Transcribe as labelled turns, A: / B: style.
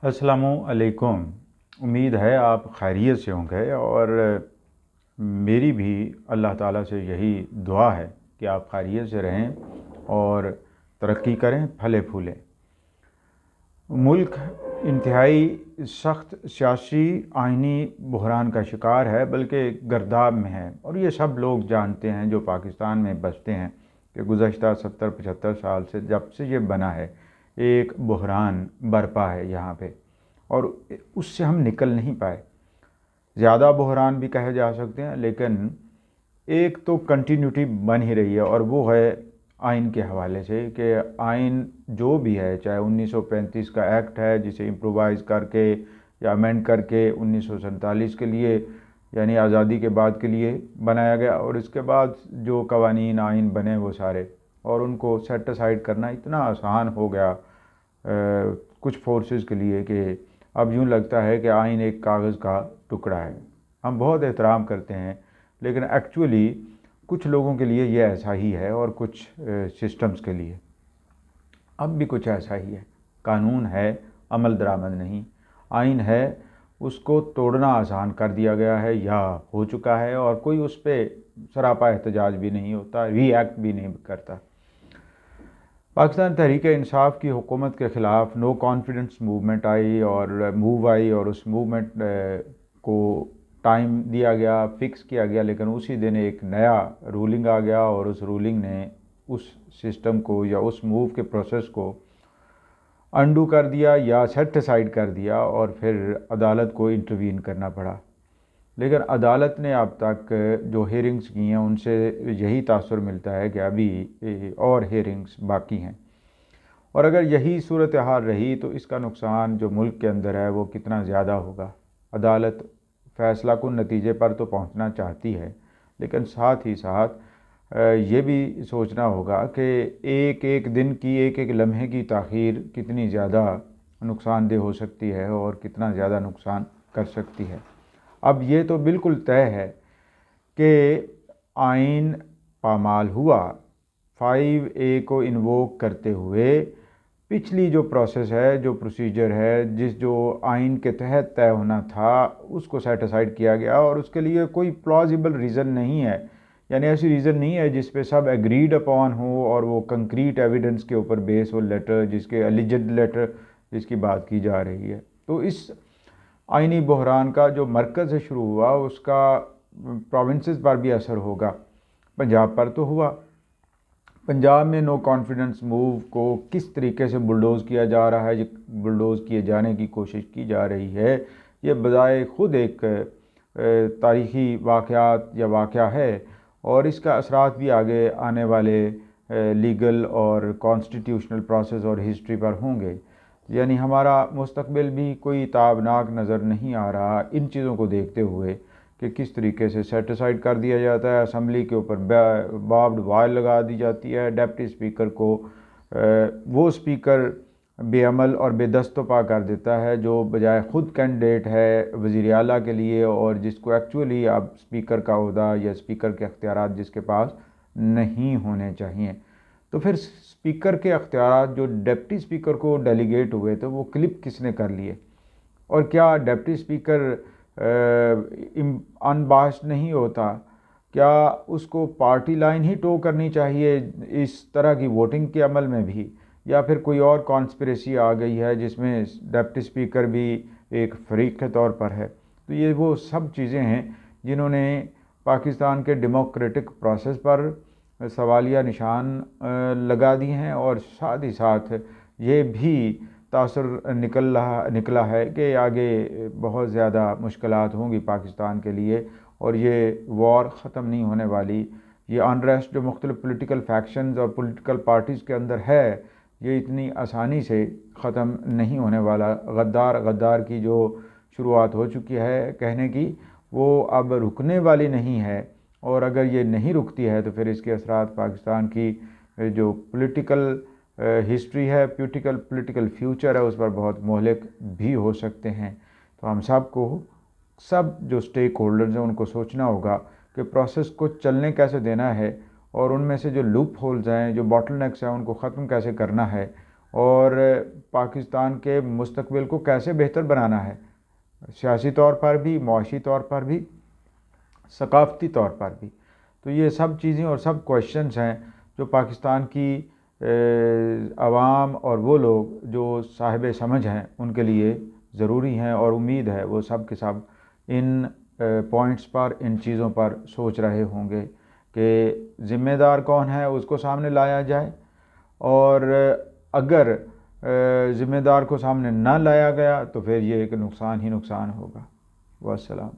A: अस्सलामु अलैकुम। उम्मीद है आप खैरियत से होंगे और मेरी भी अल्लाह ताला से यही दुआ है कि आप खैरियत से रहें और तरक्की करें, फले फूलें। मुल्क इंतहाई सख्त सियासी आइनी बहरान का शिकार है, बल्कि गर्दाब में है। और ये सब लोग जानते हैं जो पाकिस्तान में बसते हैं कि गुज़श्ता 70-75 साल से जब से ये बना है एक बहरान बरपा है यहाँ पे, और उससे हम निकल नहीं पाए। ज़्यादा बहरान भी कहे जा सकते हैं, लेकिन एक तो कंटिन्यूटी बन ही रही है, और वो है आइन के हवाले से कि आइन जो भी है, चाहे 1935 का एक्ट है जिसे इम्प्रोवाइज़ करके या अमेंड करके 1947 के लिए यानी आज़ादी के बाद के लिए बनाया गया, और इसके बाद जो कवानीन आइन बने वो सारे, और उनको सेट असाइड करना इतना आसान हो गया कुछ फोर्सेस के लिए कि अब यूँ लगता है कि आइन एक कागज़ का टुकड़ा है। हम बहुत एहतराम करते हैं, लेकिन एक्चुअली कुछ लोगों के लिए ये ऐसा ही है, और कुछ सिस्टम्स के लिए अब भी कुछ ऐसा ही है। कानून है, अमल दरामद नहीं। आइन है, उसको तोड़ना आसान कर दिया गया है या हो चुका है, और कोई उस पर सरापा एहतजाज भी नहीं होता, रिएक्ट भी नहीं करता। पाकिस्तान तहरीक इंसाफ की हुकूमत के ख़िलाफ़ नो कॉन्फिडेंस मूवमेंट आई और मूव आई, और उस मूवमेंट को टाइम दिया गया, फिक्स किया गया, लेकिन उसी दिन एक नया रूलिंग आ गया, और उस रूलिंग ने उस सिस्टम को या उस मूव के प्रोसेस को अंडू कर दिया या सेट असाइड कर दिया, और फिर अदालत को इंटरवीन करना पड़ा। लेकिन अदालत ने अब तक जो हेयरिंग्स की हैं उनसे यही तासुर मिलता है कि अभी और हेयरिंग्स बाकी हैं, और अगर यही सूरत हाल रही तो इसका नुकसान जो मुल्क के अंदर है वो कितना ज़्यादा होगा। अदालत फ़ैसला कुन नतीजे पर तो पहुंचना चाहती है, लेकिन साथ ही साथ ये भी सोचना होगा कि एक एक दिन की, एक एक लम्हे की ताख़ीर कितनी ज़्यादा नुकसानदेह हो सकती है और कितना ज़्यादा नुकसान कर सकती है। अब ये तो बिल्कुल तय है कि आइन पामाल हुआ। 5A को इन्वोक करते हुए पिछली जो प्रोसेस है, जो प्रोसीजर है, जो आइन के तहत तय होना था, उसको सेट असाइड किया गया, और उसके लिए कोई प्लॉजिबल रीज़न नहीं है। यानी ऐसी रीज़न नहीं है जिस पे सब एग्रीड अपॉन हो और वो कंक्रीट एविडेंस के ऊपर बेस हो लेटर, जिसके एलिजिड लेटर जिसकी बात की जा रही है। तो इस आइनी बहरान का जो मरकज़ से शुरू हुआ उसका प्रोविंसेस पर भी असर होगा। पंजाब पर तो हुआ। पंजाब में नो कॉन्फिडेंस मूव को किस तरीके से बुलडोज़ किया जा रहा है, बुलडोज़ किए जाने की कोशिश की जा रही है, ये बजाय ख़ुद एक तारीख़ी वाक़यात या वाक़या है, और इसका असरात भी आगे आने वाले लीगल और कॉन्स्टिट्यूशनल प्रोसेस और हिस्ट्री पर होंगे। यानी हमारा मुस्तकबिल भी कोई ताबनाक नज़र नहीं आ रहा इन चीज़ों को देखते हुए कि किस तरीके से सेट असाइड कर दिया जाता है। असम्बली के ऊपर बार्ब्ड वायर लगा दी जाती है। डिप्टी स्पीकर को वो स्पीकर बेअमल और बेदस्तपा कर देता है जो बजाय ख़ुद कैंडिडेट है वज़ीर आला के लिए, और जिसको एक्चुअली अब स्पीकर का ओहदा या स्पीकर के अख्तियारात जिसके पास नहीं होने चाहिए। तो फिर स्पीकर के अख्तियारात जो डिप्टी स्पीकर को डेलीगेट हुए थे वो क्लिप किसने कर लिए, और क्या डिप्टी स्पीकर अनबास्ड नहीं होता? क्या उसको पार्टी लाइन ही टो करनी चाहिए इस तरह की वोटिंग के अमल में भी, या फिर कोई और कॉन्स्पिरेसी आ गई है जिसमें डिप्टी स्पीकर भी एक फरीक के तौर पर है? तो ये वो सब चीज़ें हैं जिन्होंने पाकिस्तान के डेमोक्रेटिक प्रोसेस पर सवालिया निशान लगा दिए हैं, और साथ ही साथ ये भी तासुर निकला है कि आगे बहुत ज़्यादा मुश्किलात होंगी पाकिस्तान के लिए, और ये वॉर ख़त्म नहीं होने वाली। ये अनरेस्ट जो मुख्तलिफ़ पॉलिटिकल फैक्शंस और पॉलिटिकल पार्टीज़ के अंदर है, ये इतनी आसानी से ख़त्म नहीं होने वाला। गद्दार की जो शुरुआत हो चुकी है कहने की, वो अब रुकने वाली नहीं है, और अगर ये नहीं रुकती है तो फिर इसके असरात पाकिस्तान की जो पॉलिटिकल हिस्ट्री है, पॉलिटिकल फ्यूचर है, उस पर बहुत मोहलिक भी हो सकते हैं। तो हम सब जो स्टेक होल्डर्स हैं उनको सोचना होगा कि प्रोसेस को चलने कैसे देना है, और उनमें से जो लूप होल्स हैं, जो बॉटलनेक्स हैं, उनको ख़त्म कैसे करना है, और पाकिस्तान के मुस्तकबिल को कैसे बेहतर बनाना है, सियासी तौर पर भी, मुआशी तौर पर भी, सकाफ़ती तौर पर भी। तो ये सब चीज़ें और सब क्वेश्चंस हैं जो पाकिस्तान की आवाम और वो लोग जो साहिब समझ हैं उनके लिए ज़रूरी हैं, और उम्मीद है वो सब के सब इन पॉइंट्स पर, इन चीज़ों पर सोच रहे होंगे कि ज़िम्मेदार कौन है उसको सामने लाया जाए, और अगर ज़िम्मेदार को सामने ना लाया गया तो फिर ये एक नुकसान ही नुकसान होगा। वस्सलाम।